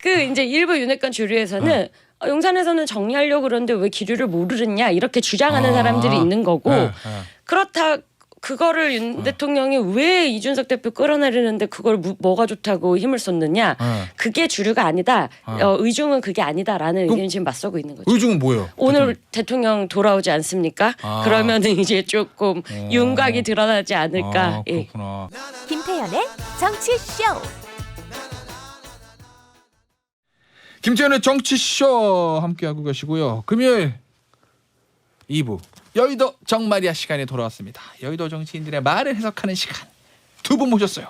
그 이제 일부 윤핵관 주류에서는 용산에서는 정리하려고 그러는데 왜 기류를 모르느냐 이렇게 주장하는 사람들이 있는 거고 그렇다. 그거를 윤 대통령이 왜 이준석 대표 끌어내리는데 그걸 뭐가 좋다고 힘을 쏟느냐. 그게 주류가 아니다. 의중은 그게 아니다라는 의견이 지금 맞서고 있는 거죠. 의중은 뭐예요? 오늘 대통령 돌아오지 않습니까? 그러면은 이제 조금 윤곽이 드러나지 않을까. 그렇구나. 김태현의 정치쇼. 김태현의 정치쇼 함께하고 계시고요. 금요일 2부 여의도 정마리아 시간에 돌아왔습니다. 여의도 정치인들의 말을 해석하는 시간 두 분 모셨어요.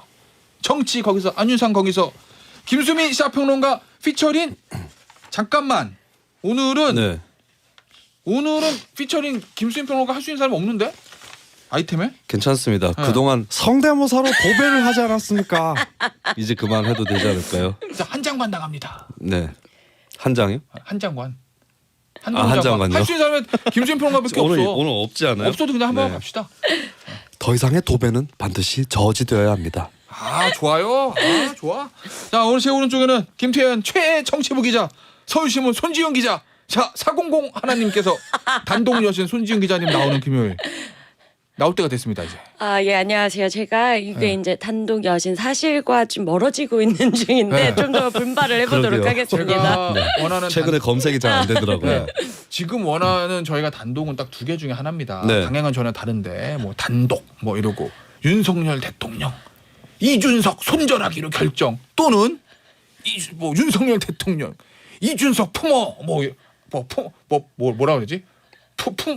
정치 거기서 안윤상 거기서 김수민 시사평론가 피처링 잠깐만 오늘은 피처링 김수민 평론가 할 수 있는 사람이 없는데 아이템에? 괜찮습니다. 그동안 성대모사로 도배를 하지 않았습니까? 이제 그만해도 되지 않을까요? 자, 한 장관 나갑니다. 네. 한 장이요? 한 장관. 한 장관요? 할 수 있는 사람은 김수민 평론가밖에 없어. 오늘 없지 않아요? 없어도 그냥 한번 갑시다. 더 이상의 도배는 반드시 저지되어야 합니다. 아 좋아요. 아 좋아. 자 오늘 제 오른쪽에는 김태현 최애 정치부 기자 서울신문 손지윤 기자. 자 400 하나님께서 단독 여신 손지윤 기자님 나오는 금요일 나올 때가 됐습니다 이제. 예 안녕하세요. 제가 이게 이제 단독 여신 사실과 좀 멀어지고 있는 중인데 좀 더 분발을 해보도록 그러게요. 하겠습니다. 제가 원하는 최근에 검색이 잘 안 되더라고요. 지금 원하는 저희가 단독은 딱 두 개 중에 하나입니다. 네. 방향은 전혀 다른데 뭐 단독 뭐 이러고 윤석열 대통령 이준석 손절하기로 결정 또는 뭐 윤석열 대통령 이준석 품어 뭐라 그러지?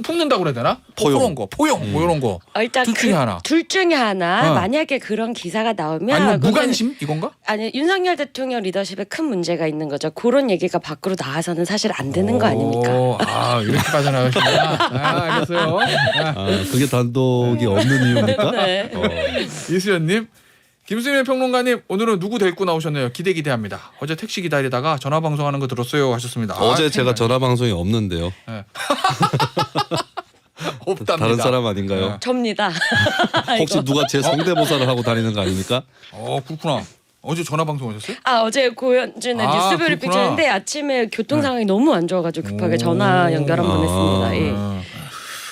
품는다고 그래야 되나? 포용. 그런 거 포용 뭐 이런 거. 일단 둘 중에 하나. 둘 중에 하나 만약에 그런 기사가 나오면 아니면 그거는- 무관심 이건가? 아니 윤석열 대통령 리더십에 큰 문제가 있는 거죠. 그런 얘기가 밖으로 나와서는 사실 안 되는 거 아닙니까? 아 이렇게 빠져나가시구나. 아 알겠어요. 그게 단독이 없는 이유입니까? 네. 이수연님, 김수민 평론가님 오늘은 누구 데리고 나오셨나요? 기대합니다. 어제 택시 기다리다가 전화 방송하는 거 들었어요 하셨습니다. 어제 제가 전화 방송이 없는데요. 없답니다. 다른 사람 아닌가요? 접니다. 혹시 누가 제 성대모사를 하고 다니는 거 아닙니까? 그렇구나. 어제 전화 방송 오셨어요? 어제 고현준의 뉴스 브리핑 그렇구나. 중인데 아침에 교통 상황이 너무 안 좋아가지고 급하게 전화 연결 한번 했습니다. 예.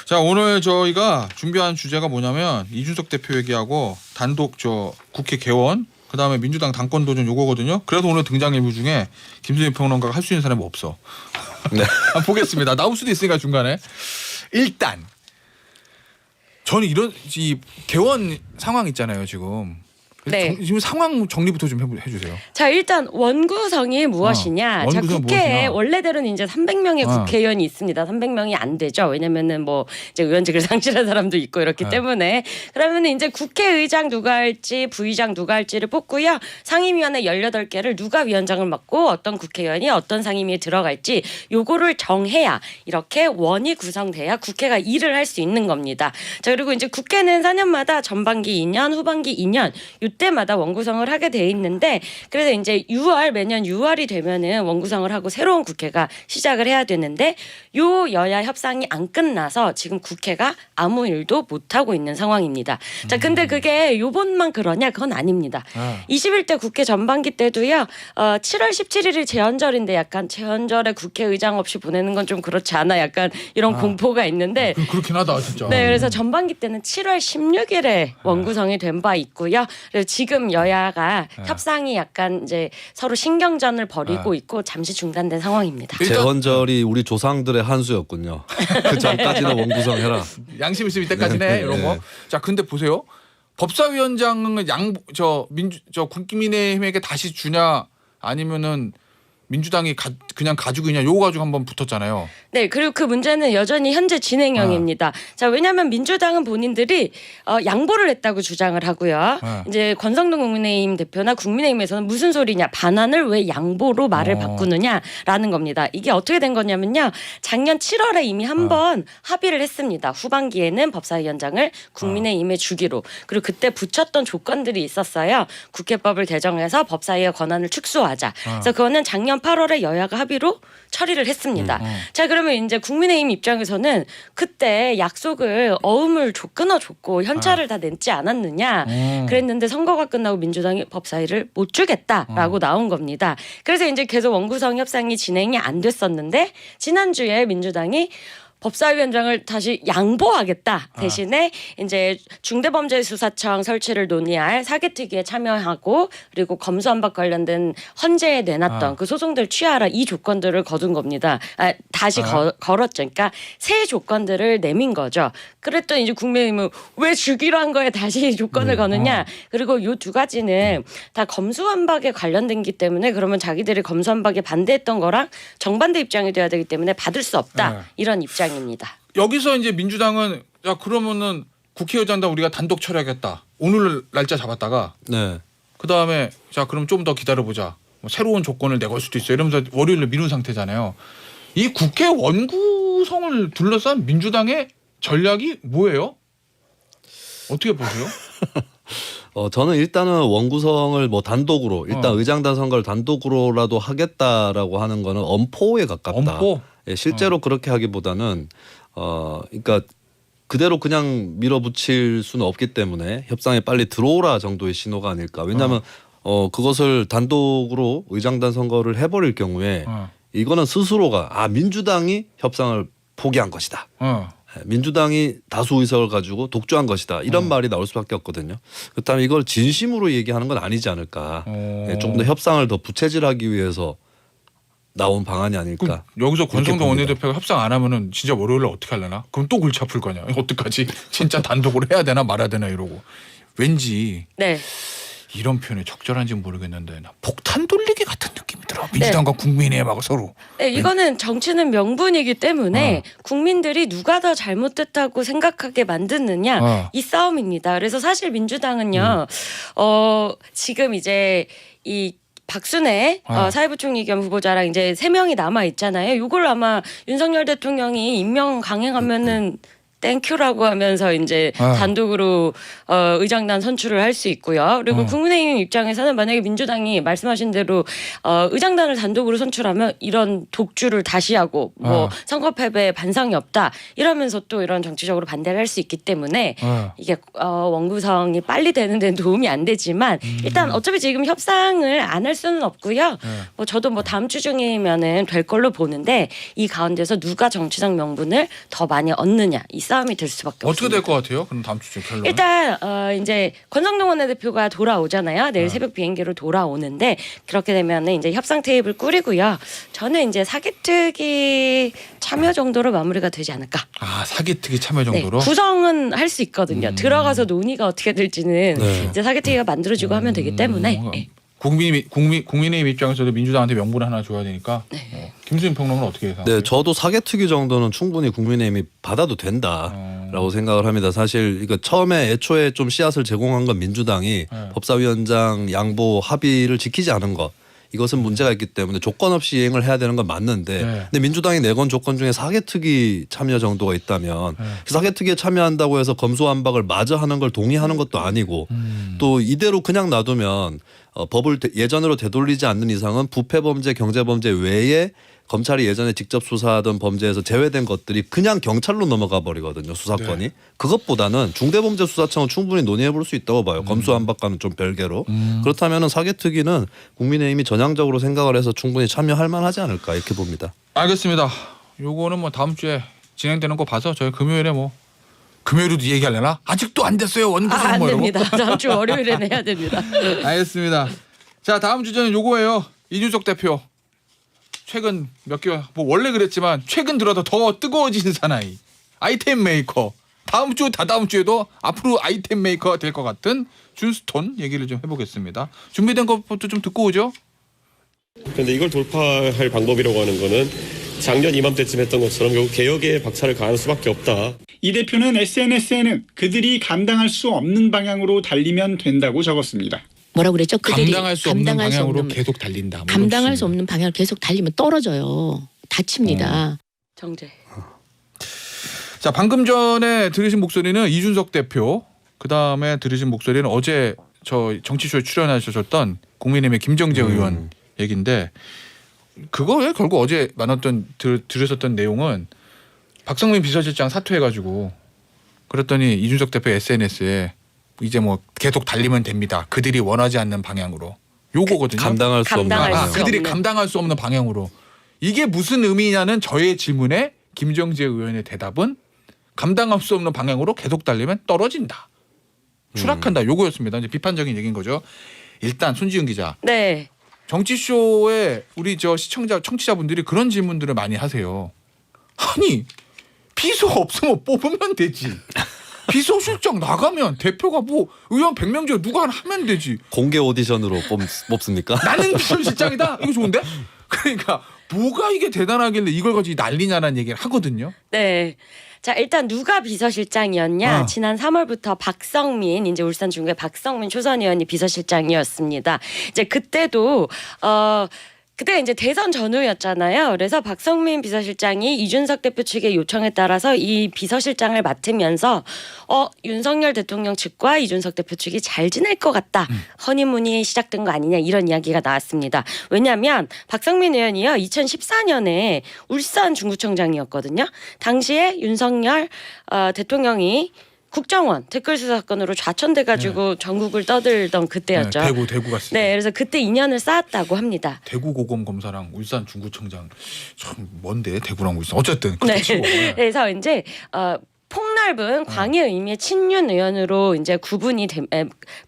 자 오늘 저희가 준비한 주제가 뭐냐면 이준석 대표 얘기하고 단독 저 국회 개원 그다음에 민주당 당권 도전 요거거든요. 그래서 오늘 등장 인물 중에 김수민 평론가가 할 수 있는 사람이 없어. 네. 한번 보겠습니다. 나올 수도 있으니까 중간에 일단 저는 이런 이 개원 상황 있잖아요 지금. 네. 지금 상황 정리부터 좀 해주세요. 자 일단 원구성이 무엇이냐? 자 원구성 국회에 무엇이냐? 원래대로는 이제 300명의 국회의원이 있습니다. 300명이 안 되죠. 왜냐면은 뭐 이제 의원직을 상실한 사람도 있고 이렇기 때문에 그러면 이제 국회의장 누가 할지 부의장 누가 할지를 뽑고요. 상임위원회 18개를 누가 위원장을 맡고 어떤 국회의원이 어떤 상임위에 들어갈지 요거를 정해야 이렇게 원이 구성돼야 국회가 일을 할 수 있는 겁니다. 자 그리고 이제 국회는 4년마다 전반기 2년, 후반기 2년 때마다 원구성을 하게 돼 있는데 그래서 이제 매년 6월이 되면은 원구성을 하고 새로운 국회가 시작을 해야 되는데 요 여야 협상이 안 끝나서 지금 국회가 아무 일도 못 하고 있는 상황입니다. 자 근데 그게 요번만 그러냐 그건 아닙니다. 21대 국회 전반기 때도요. 7월 17일이 제헌절인데 약간 제헌절에 국회의장 없이 보내는 건 좀 그렇지 않아 약간 이런 공포가 있는데 그렇긴 하다 진짜. 네, 그래서 전반기 때는 7월 16일에 원구성이 된 바 있고요. 그래서 지금 여야가 협상이 약간 이제 서로 신경전을 벌이고 있고 잠시 중단된 상황입니다. 재헌절이 우리 조상들의 한수였군요. 그 전까지는 원구성해라. 양심 있으면 이때까지네 이런 거. 자 근데 보세요. 법사위원장은 국민의힘에게 다시 주냐 아니면은 민주당이 그냥 가지고 있냐 요거 가지고 한번 붙었잖아요. 네, 그리고 그 문제는 여전히 현재 진행형입니다. 자, 왜냐하면 민주당은 본인들이 양보를 했다고 주장을 하고요. 이제 권성동 국민의힘 대표나 국민의힘에서는 무슨 소리냐, 반환을 왜 양보로 말을 바꾸느냐라는 겁니다. 이게 어떻게 된 거냐면요, 작년 7월에 이미 한번 합의를 했습니다. 후반기에는 법사위원장을 국민의힘에 주기로. 그리고 그때 붙였던 조건들이 있었어요. 국회법을 개정해서 법사위의 권한을 축소하자. 그래서 그거는 작년 8월에 여야가 합의로 처리를 했습니다. 자, 그러면 이제 국민의힘 입장에서는 그때 약속을 어음을 끊어줬고 현찰을 다 냈지 않았느냐 그랬는데 선거가 끝나고 민주당이 법사위를 못 주겠다라고 나온 겁니다. 그래서 이제 계속 원구성 협상이 진행이 안 됐었는데 지난주에 민주당이 법사위원장을 다시 양보하겠다 대신에 이제 중대범죄수사청 설치를 논의할 사개특위에 참여하고 그리고 검수완박 관련된 헌재에 내놨던 그 소송들 취하라 이 조건들을 거둔 겁니다. 다시 걸었죠. 그러니까 새 조건들을 내민 거죠. 그랬더니 이제 국민의힘은 왜 주기로 한 거에 다시 조건을 거느냐. 그리고 요 두 가지는 다 검수완박에 관련된 기 때문에 그러면 자기들이 검수완박에 반대했던 거랑 정반대 입장이 돼야 되기 때문에 받을 수 없다. 이런 입장입니다. 여기서 이제 민주당은 야 그러면은 국회의장단 우리가 단독 처리하겠다. 오늘 날짜 잡았다가 네. 그 다음에 자 그럼 좀 더 기다려보자. 뭐 새로운 조건을 내걸 수도 있어요. 이러면서 월요일에 미룬 상태잖아요. 이 국회 원구성을 둘러싼 민주당의 전략이 뭐예요? 어떻게 보세요? 저는 일단은 원구성을 뭐 단독으로 일단 의장단 선거를 단독으로라도 하겠다라고 하는 거는 엄포에 가깝다. 엄포? 예, 실제로 그렇게 하기보다는 그러니까 그대로 그냥 밀어붙일 수는 없기 때문에 협상에 빨리 들어오라 정도의 신호가 아닐까. 왜냐하면 그것을 단독으로 의장단 선거를 해버릴 경우에 이거는 스스로가 민주당이 협상을 포기한 것이다. 민주당이 다수 의석을 가지고 독주한 것이다. 이런 말이 나올 수밖에 없거든요. 그렇다면 이걸 진심으로 얘기하는 건 아니지 않을까. 예, 조금 더 협상을 더 부채질하기 위해서 나온 방안이 아닐까. 여기서 권성동 원내대표가 협상 안 하면은 진짜 월요일에 어떻게 하려나? 그럼 또 골치 아플 거냐? 어떡하지? 진짜 단독으로 해야 되나 말아야 되나 이러고. 왠지 네. 이런 표현이 적절한지 모르겠는데 나 폭탄 돌리기 같은 느낌이 들어. 민주당과 국민의힘하고 서로. 네, 이거는 정치는 명분이기 때문에 국민들이 누가 더 잘못됐다고 생각하게 만드느냐 이 싸움입니다. 그래서 사실 민주당은요. 지금 이제 이 박순애 사회부총리 겸 후보자랑 이제 3명이 남아 있잖아요. 이걸 아마 윤석열 대통령이 임명 강행하면은 땡큐라고 하면서 이제 단독으로 의장단 선출을 할 수 있고요. 그리고 국민의힘 입장에서는 만약에 민주당이 말씀하신 대로 의장단을 단독으로 선출하면 이런 독주를 다시 하고 뭐 선거 패배에 반성이 없다 이러면서 또 이런 정치적으로 반대를 할 수 있기 때문에 이게 원구성이 빨리 되는 데는 도움이 안 되지만 일단 어차피 지금 협상을 안 할 수는 없고요. 뭐 저도 뭐 다음 주 중이면은 될 걸로 보는데 이 가운데서 누가 정치적 명분을 더 많이 얻느냐 이 싸움이 될 수밖에 없습니다. 어떻게 될 것 같아요? 그럼 다음 주쯤 결론. 일단 이제 권성동 원내대표가 돌아오잖아요. 내일 새벽 비행기로 돌아오는데 그렇게 되면 이제 협상 테이블 꾸리고요. 저는 이제 사개특위 참여 정도로 마무리가 되지 않을까. 사개특위 참여 정도로? 네, 구성은 할 수 있거든요. 들어가서 논의가 어떻게 될지는 이제 사개특위가 만들어지고 하면 되기 때문에. 네. 국민의힘 입장에서도 민주당한테 명분을 하나 줘야 되니까. 김수민 평론은 어떻게 생각하세요? 네, 저도 사개특위 정도는 충분히 국민의힘이 받아도 된다라고 생각을 합니다. 사실 이거 처음에 애초에 좀 씨앗을 제공한 건 민주당이 법사위원장 양보 합의를 지키지 않은 것. 이것은 문제가 있기 때문에 조건 없이 이행을 해야 되는 건 맞는데 근데 민주당이 내건 조건 중에 사개특위 참여 정도가 있다면 사개특위에 참여한다고 해서 검수완박을 마저 하는 걸 동의하는 것도 아니고 또 이대로 그냥 놔두면 법을 예전으로 되돌리지 않는 이상은 부패범죄 경제범죄 외에 검찰이 예전에 직접 수사하던 범죄에서 제외된 것들이 그냥 경찰로 넘어가 버리거든요. 수사권이. 그것보다는 중대범죄수사청은 충분히 논의해 볼 수 있다고 봐요. 검수완박과는 좀 별개로. 그렇다면 사개특위는 국민의힘이 전향적으로 생각을 해서 충분히 참여할 만하지 않을까 이렇게 봅니다. 알겠습니다. 요거는 뭐 다음 주에 진행되는 거 봐서 저희 금요일에 금요일에도 얘기하려나? 아직도 안 됐어요. 원구성 안 뭐 이러고. 됩니다. 다음 주 월요일에 해야 됩니다. 알겠습니다. 자 다음 주제는 요거예요. 이준석 대표. 최근 몇 개월 원래 그랬지만 최근 들어서 더 뜨거워진 사나이 아이템 메이커 다음 주 다다음 주에도 앞으로 아이템 메이커가 될 것 같은 준스톤 얘기를 좀 해보겠습니다. 준비된 것부터 좀 듣고 오죠. 그런데 이걸 돌파할 방법이라고 하는 거는 작년 이맘때쯤 했던 것처럼 결국 개혁에 박차를 가할 수밖에 없다. 이 대표는 SNS에는 그들이 감당할 수 없는 방향으로 달리면 된다고 적었습니다. 뭐라고 그랬죠? 그들이 감당할 수 없는 방향으로 계속 달린다. 감당할 수 없는 방향을 계속 달리면 떨어져요. 다칩니다. 정재. 자 방금 전에 들으신 목소리는 이준석 대표. 그 다음에 들으신 목소리는 어제 저 정치쇼에 출연하셨던 국민의힘의 김정재 의원 얘기인데 그거에 결국 어제 들으셨던 내용은 박성민 비서실장 사퇴해가지고 그랬더니 이준석 대표 SNS에 이제 뭐 계속 달리면 됩니다. 그들이 원하지 않는 방향으로 요거거든요. 감당할 수 없는 감당할 방향. 수 그들이 없는. 감당할 수 없는 방향으로. 이게 무슨 의미냐는 저의 질문에 김정재 의원의 대답은 감당할 수 없는 방향으로 계속 달리면 떨어진다. 추락한다. 요거였습니다. 이제 비판적인 얘기인 거죠. 일단 손지은 기자. 네. 정치쇼에 우리 저 청취자분들이 그런 질문들을 많이 하세요. 아니 비서 없으면 뽑으면 되지. 비서실장 나가면 대표가 뭐 의원 100명 중에 누가 하나 하면 되지. 공개 오디션으로 뽑습니까? 나는 비서실장이다. 이거 좋은데? 그러니까 뭐가 이게 대단하길래 이걸 가지고 난리냐는 얘기를 하거든요. 네. 자, 일단 누가 비서실장이었냐? 어. 지난 3월부터 박성민, 이제 울산 중구의 박성민 초선 의원이 비서실장이었습니다. 이제 그때도 그때 이제 대선 전후였잖아요. 그래서 박성민 비서실장이 이준석 대표 측의 요청에 따라서 이 비서실장을 맡으면서 윤석열 대통령 측과 이준석 대표 측이 잘 지낼 것 같다. 허니문이 시작된 거 아니냐 이런 이야기가 나왔습니다. 왜냐하면 박성민 의원이요 2014년에 울산 중구청장이었거든요. 당시에 윤석열 대통령이 국정원 댓글 수사 사건으로 좌천돼가지고 전국을 떠들던 그때였죠. 네, 대구 갔어요. 네, 그래서 그때 인연을 쌓았다고 합니다. 대구 고검 검사랑 울산 중구청장 참 먼데 대구랑 울산 어쨌든 네. 그렇죠. 네. 그래서 이제 폭넓은 광의 의미의 친윤 의원으로 이제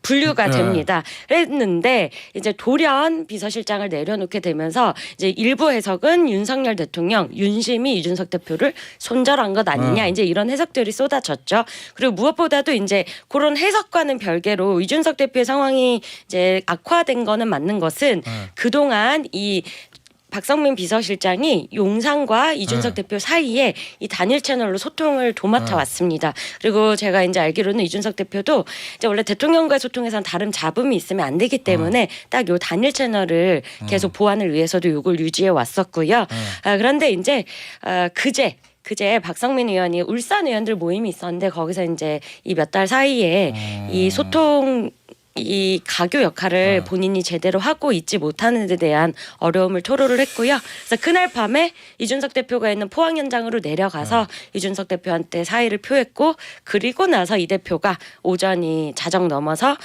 분류가 네. 됩니다. 그랬는데 이제 돌연 비서실장을 내려놓게 되면서 이제 일부 해석은 윤석열 대통령 윤심이 이준석 대표를 손절한 것 아니냐 이제 이런 해석들이 쏟아졌죠. 그리고 무엇보다도 이제 그런 해석과는 별개로 이준석 대표의 상황이 이제 악화된 거는 맞는 것은 그동안 이 박성민 비서실장이 용산과 이준석 대표 사이에 이 단일 채널로 소통을 도맡아 왔습니다. 그리고 제가 이제 알기로는 이준석 대표도 이제 원래 대통령과의 소통에선 다른 잡음이 있으면 안 되기 때문에 딱 요 단일 채널을 계속 보완을 위해서도 요걸 유지해 왔었고요. 그런데 이제 그제 박성민 의원이 울산 의원들 모임이 있었는데 거기서 이제 이 몇 달 사이에 이 소통 이 가교 역할을 본인이 제대로 하고 있지 못하는 데 대한 어려움을 토로를 했고요. 그래서 그날 밤에 이준석 대표가 있는 포항 현장으로 내려가서 이준석 대표한테 사의를 표했고 그리고 나서 이 대표가 오전이 자정 넘어서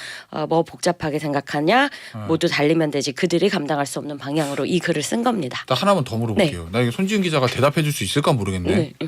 뭐 복잡하게 생각하냐 모두 달리면 되지 그들이 감당할 수 없는 방향으로 이 글을 쓴 겁니다. 딱 하나만 더 물어볼게요. 나 이거 손지은 기자가 대답해 줄 수 있을까 모르겠네. 네.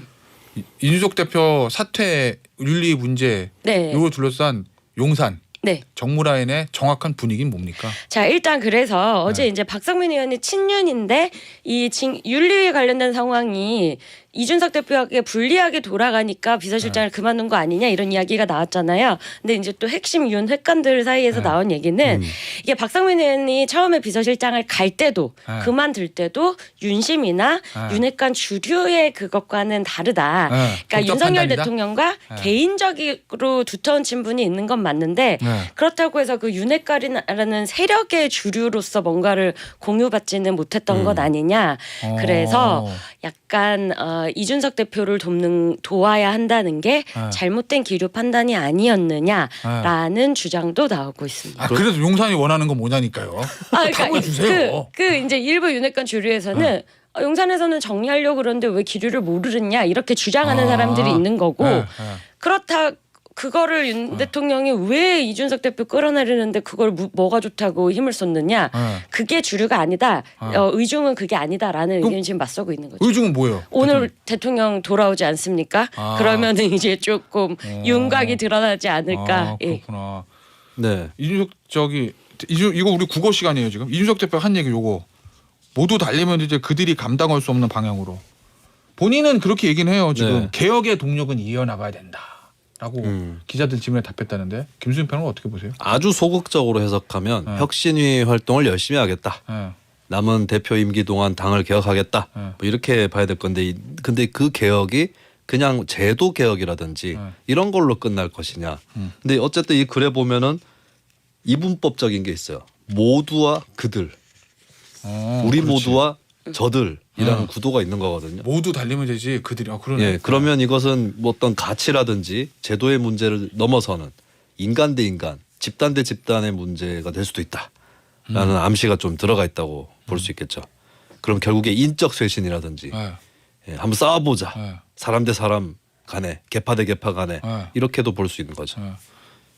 이준석 대표 사퇴 윤리 문제 네. 이걸 둘러싼 용산 네. 정무라인의 정확한 분위기는 뭡니까? 자 일단 그래서 어제 이제 박성민 의원이 친윤인데 이 윤리에 관련된 상황이 이준석 대표에게 불리하게 돌아가니까 비서실장을 그만둔 거 아니냐 이런 이야기가 나왔잖아요. 근데 이제 또 핵심 윤 회관들 사이에서 나온 얘기는 이게 박성민 의원이 처음에 비서실장을 갈 때도 그만둘 때도 윤심이나 윤 회관 주류의 그것과는 다르다. 그러니까 윤석열 판단이다? 대통령과 개인적으로 두터운 친분이 있는 건 맞는데 그렇다고 해서 그 윤 회관이라는 세력의 주류로서 뭔가를 공유받지는 못했던 것 아니냐. 그래서 약간 이준석 대표를 도와야 한다는 게 잘못된 기류 판단이 아니었느냐라는 주장도 나오고 있습니다. 그래도 용산이 원하는 건 뭐냐니까요. 답을 주세요. 그 이제 일부 윤핵관 주류에서는 용산에서는 정리하려고 그러는데 왜 기류를 모르느냐 이렇게 주장하는 사람들이 있는 거고 그렇다. 그거를 윤 대통령이 왜 이준석 대표 끌어내리는데 그걸 뭐가 좋다고 힘을 쏟느냐. 그게 주류가 아니다. 의중은 그게 아니다라는 의견이 지금 맞서고 있는 거죠. 의중은 뭐예요? 오늘 대통령 돌아오지 않습니까? 그러면은 이제 조금 윤곽이 드러나지 않을까. 그렇구나. 네. 이준석 이거 우리 국어 시간이에요 지금. 이준석 대표 한 얘기 요거 모두 달리면 이제 그들이 감당할 수 없는 방향으로. 본인은 그렇게 얘기는 해요 지금. 네. 개혁의 동력은 이어나가야 된다. 라고 기자들 질문에 답했다는데 김수진 평론가 어떻게 보세요? 아주 소극적으로 해석하면 혁신위 활동을 열심히 하겠다. 남은 대표 임기 동안 당을 개혁하겠다. 뭐 이렇게 봐야 될 건데 근데 그 개혁이 그냥 제도 개혁이라든지 이런 걸로 끝날 것이냐. 근데 어쨌든 이 글에 보면은 이분법적인 게 있어요. 모두와 그들. 우리 그렇지. 모두와 저들이라는 구도가 있는 거거든요. 모두 달리면 되지 그들이. 그러네. 예, 그러면 이것은 뭐 어떤 가치라든지 제도의 문제를 넘어서는 인간 대 인간, 집단 대 집단의 문제가 될 수도 있다라는 암시가 좀 들어가 있다고 볼 수 있겠죠. 그럼 결국에 인적 쇄신이라든지 네. 예, 한번 싸워보자. 네. 사람 대 사람 간에 계파 대 계파 간에 네. 이렇게도 볼 수 있는 거죠.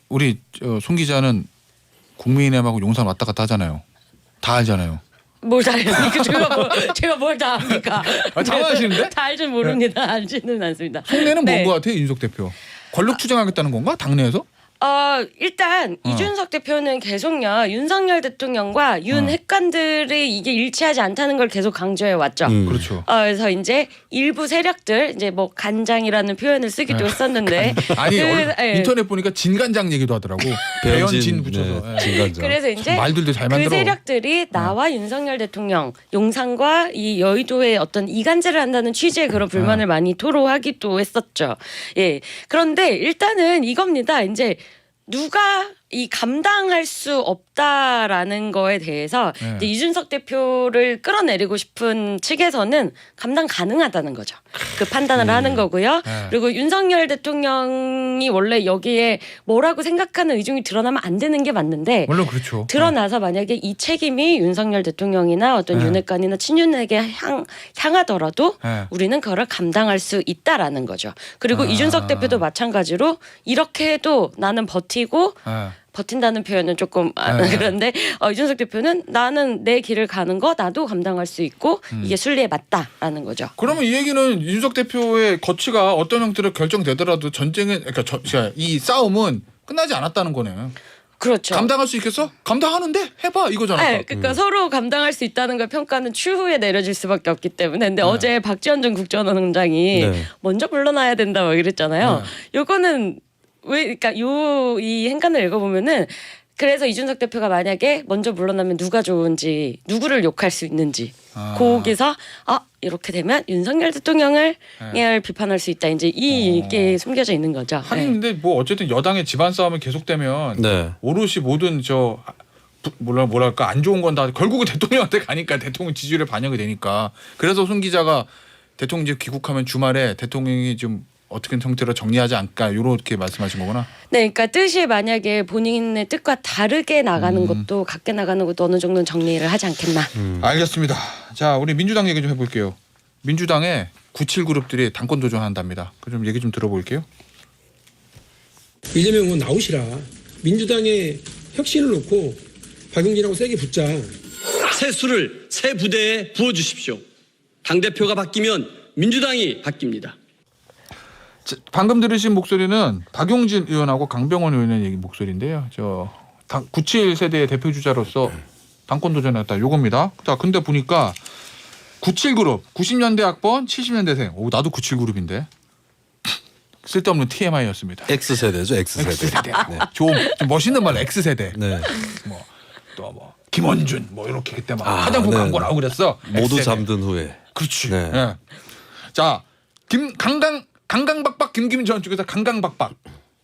우리 손 기자는 국민의힘하고 용산 왔다 갔다 하잖아요. 다 알잖아요. 뭘 다 알니까 제가 뭘 다 압니까? 아, 당황하시는데? 다 알진 모릅니다. 알지는 않습니다. 속내는 네. 뭔 것 같아요, 이준석 대표? 권력 투쟁하겠다는 건가? 당내에서? 일단 이준석 대표는 계속요 윤석열 대통령과 윤 핵관들이 이게 일치하지 않다는 걸 계속 강조해 왔죠. 그렇죠. 그래서 이제 일부 세력들 이제 뭐 간장이라는 표현을 쓰기도 했었는데 아니 예. 인터넷 보니까 진간장 얘기도 하더라고. 배현진 붙여서. 네, 예. 진간장. 그래서 이제 말들도 잘 그 만들어. 세력들이 나와 윤석열 대통령 용산과 이 여의도의 어떤 이간질을 한다는 취지의 그런 불만을 많이 토로하기도 했었죠. 예. 그런데 일단은 이겁니다. 이제 누가 이 감당할 수 없다라는 거에 대해서 네. 이제 이준석 대표를 끌어내리고 싶은 측에서는 감당 가능하다는 거죠. 그 판단을 하는 거고요. 네. 그리고 윤석열 대통령이 원래 여기에 뭐라고 생각하는 의중이 드러나면 안 되는 게 맞는데 물론 그렇죠. 드러나서 만약에 이 책임이 윤석열 대통령이나 어떤 네. 윤핵관이나 친윤에게 향하더라도 네. 우리는 그걸 감당할 수 있다라는 거죠. 그리고 아. 이준석 대표도 마찬가지로 이렇게 해도 나는 버티고 예. 버틴다는 표현은 조금 네. 그런데 이준석 대표는 나는 내 길을 가는 거 나도 감당할 수 있고 이게 순리에 맞다라는 거죠. 그러면 이 얘기는 이준석 대표의 거취가 어떤 형태로 결정되더라도 전쟁은 그러니까 이 싸움은 끝나지 않았다는 거네요. 그렇죠. 감당할 수 있겠어? 감당하는데 해봐 이거잖아. 네, 그러니까 서로 감당할 수 있다는 걸 평가는 추후에 내려질 수밖에 없기 때문에. 근데 어제 박지원 전 국정원장이 네. 먼저 물러나야 된다 막 이랬잖아요. 네. 요거는 왜 그러니까 이 행간을 읽어보면은 그래서 이준석 대표가 만약에 먼저 물러나면 누가 좋은지 누구를 욕할 수 있는지 거기서 이렇게 되면 윤석열 대통령을 비판할 수 있다. 이제 이게 숨겨져 있는 거죠. 하긴 근데 뭐 어쨌든 여당의 집안 싸움이 계속되면 네. 오롯이 모든 뭐랄까 안 좋은 건 다 결국은 대통령한테 가니까 대통령 지지율에 반영이 되니까 그래서 손 기자가 대통령 이제 귀국하면 주말에 대통령이 좀 어떻게 형태로 정리하지 않을까 이렇게 말씀하신 거구나. 네, 그러니까 뜻이 만약에 본인의 뜻과 다르게 나가는 것도 같게 나가는 것도 어느 정도는 정리를 하지 않겠나. 알겠습니다. 자, 우리 민주당 얘기 좀 해볼게요. 민주당의 97 그룹들이 당권 도전한답니다. 그 좀 얘기 좀 들어볼게요. 이재명 의원 나오시라. 민주당의 혁신을 놓고 박용진하고 세게 붙자. 새 수를 새 부대에 부어주십시오. 당대표가 바뀌면 민주당이 바뀝니다. 방금 들으신 목소리는 박용진 의원하고 강병원 의원의 얘기 목소리인데요. 97 세대의 대표 주자로서 당권 도전했다. 요겁니다. 자, 근데 보니까 97 그룹 90년대 학번 70년대생. 오, 나도 97 그룹인데. 쓸데없는 TMI였습니다. X세대죠. X세대. X세대. 네. 좀 멋있는 말 X세대. 네. 또 김원준 이렇게 그때 막 아, 화장품 네, 광고 네. 나오고 그랬어. 모두 X세대. 잠든 후에. 그렇지. 네. 예. 자, 강강박박 김김전 쪽에서 강강박박.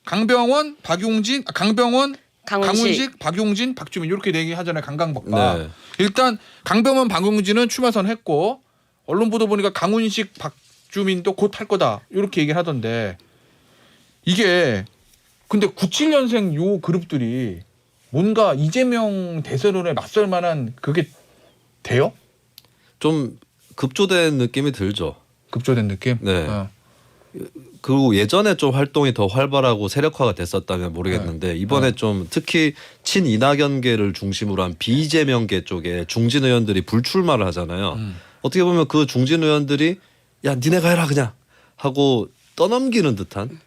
강병원, 박용진, 강병원, 강훈식, 박용진, 박주민 이렇게 얘기하잖아요. 강강박박. 네. 일단 강병원, 박용진은 추마 선했고 언론 보도 보니까 강훈식, 박주민도 곧 할 거다 이렇게 얘기를 하던데 이게 근데 97년생 요 그룹들이 뭔가 이재명 대선론에 맞설 만한 그게 돼요? 좀 급조된 느낌이 들죠. 급조된 느낌? 네. 그리고 예전에 좀 활동이 더 활발하고 세력화가 됐었다면 모르겠는데 이번에 좀 특히 친이낙연계를 중심으로 한 비이재명계 쪽에 중진 의원들이 불출마를 하잖아요. 어떻게 보면 그 중진 의원들이 야 니네가 해라 그냥 하고 떠넘기는 듯한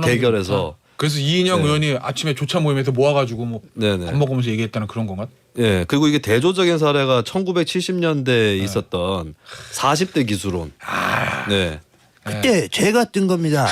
대결에서 그래서 이인영 네. 의원이 아침에 조차 모임에서 모아가지고 뭐 네네. 밥 먹으면서 얘기했다는 그런 건가? 예, 그리고 이게 대조적인 사례가 1970년대에 있었던 40대 기수론. 네. 그때 죄가 뜬 겁니다.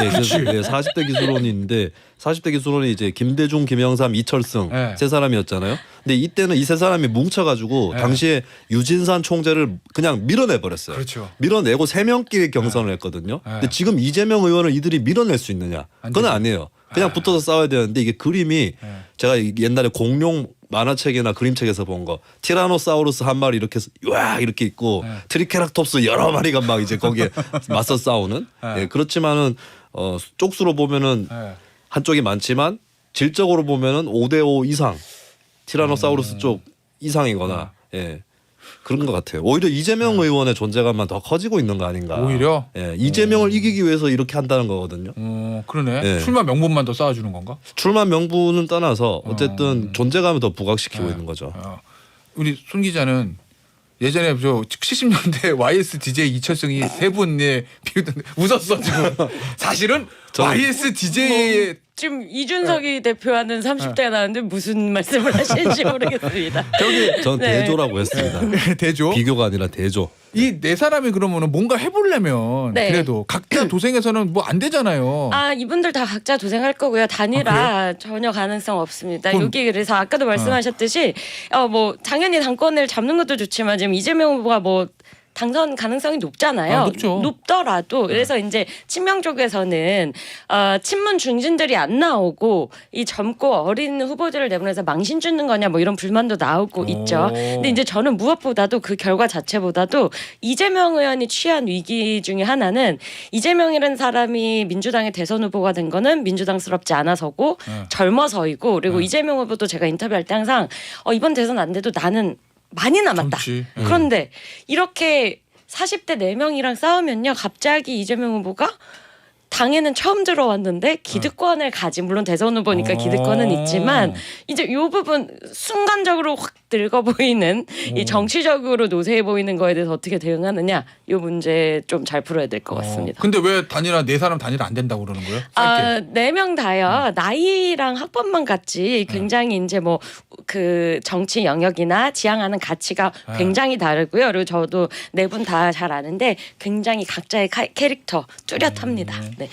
예, 그래서 40대 기수론이 있는데 40대 기수론이 이제 김대중, 김영삼, 이철승 네. 세 사람이었잖아요. 근데 이때는 이 세 사람이 뭉쳐가지고 당시에 유진산 총재를 그냥 밀어내 버렸어요. 그렇죠. 밀어내고 세 명끼리 경선을 했거든요. 근데 지금 이재명 의원을 이들이 밀어낼 수 있느냐? 그건 아니에요. 그냥 붙어서 싸워야 되는데 이게 그림이 제가 옛날에 공룡 만화책이나 그림책에서 본 거 티라노사우루스 한 마리 이렇게 와 이렇게 있고 트리케라톱스 여러 마리가 막 이제 거기에 맞서 싸우는 예, 그렇지만은 쪽수로 보면은 한쪽이 많지만 질적으로 보면은 5대5 이상 티라노사우루스 쪽 이상이거나 예. 그런 것 같아요. 오히려 이재명 의원의 존재감만 더 커지고 있는 거 아닌가. 오히려? 예, 이재명을 이기기 위해서 이렇게 한다는 거거든요. 그러네. 예. 출마 명분만 더 쌓아주는 건가? 출마 명분은 떠나서 어쨌든 존재감을 더 부각시키고 있는 거죠. 우리 손 기자는 예전에 저 70년대 YS DJ 이철승이 세 분에 비웃는데 웃었어 지금. 사실은 YS DJ의 지금 이준석이 대표하는 30대가 나왔는데 무슨 말씀을 하시는지 모르겠습니다. 전 네. 대조라고 했습니다. 대조. 비교가 아니라 대조. 이 네 사람이 그러면은 뭔가 해보려면 네. 그래도 각자 도생해서는 뭐 안 되잖아요. 아, 이분들 다 각자 도생할 거고요. 단일화 전혀 가능성 없습니다. 그럼- 여기 그래서 아까도 말씀하셨듯이 뭐 당연히 당권을 잡는 것도 좋지만 지금 이재명 후보가 뭐 당선 가능성이 높잖아요. 높죠. 높더라도 그래서 이제 친명 쪽에서는 친문 중진들이 안 나오고 이 젊고 어린 후보들을 내보내서 망신 주는 거냐 뭐 이런 불만도 나오고 있죠. 근데 이제 저는 무엇보다도 그 결과 자체보다도 이재명 의원이 취한 위기 중에 하나는 이재명이라는 사람이 민주당의 대선 후보가 된 거는 민주당스럽지 않아서고 젊어서이고 그리고 이재명 후보도 제가 인터뷰할 때 항상 이번 대선 안 돼도 나는 많이 남았다. 젊지. 그런데 이렇게 40대 4명이랑 싸우면요. 갑자기 이재명 후보가 당에는 처음 들어왔는데 기득권을 가진 물론 대선 후보니까 기득권은 있지만 이제 이 부분 순간적으로 확 늙어 보이는 이 정치적으로 노쇠해 보이는 거에 대해서 어떻게 대응하느냐 이 문제 좀 잘 풀어야 될 것 같습니다. 근데 왜 단일화 네 사람 단일화 안 된다고 그러는 거예요? 짧게. 4명 다요. 나이랑 학번만 같지 굉장히 이제 뭐 그 정치 영역이나 지향하는 가치가 굉장히 다르고요. 그리고 저도 네 분 다 잘 아는데 굉장히 각자의 캐릭터 뚜렷합니다. 네.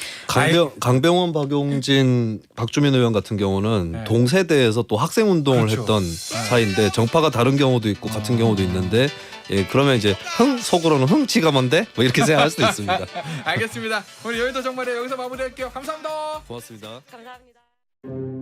강병원, 박용진, 박주민 의원 같은 경우는 동세대에서 또 학생 운동을 그렇죠. 했던 사이인데 정파가 다른 경우도 있고 같은 경우도 있는데 그러면 이제 속으로는 흥치가 뭔데? 뭐 이렇게 생각할 수도 있습니다. 알겠습니다. 오늘 여의도 정말에 여기서 마무리할게요. 감사합니다. 고맙습니다. 감사합니다.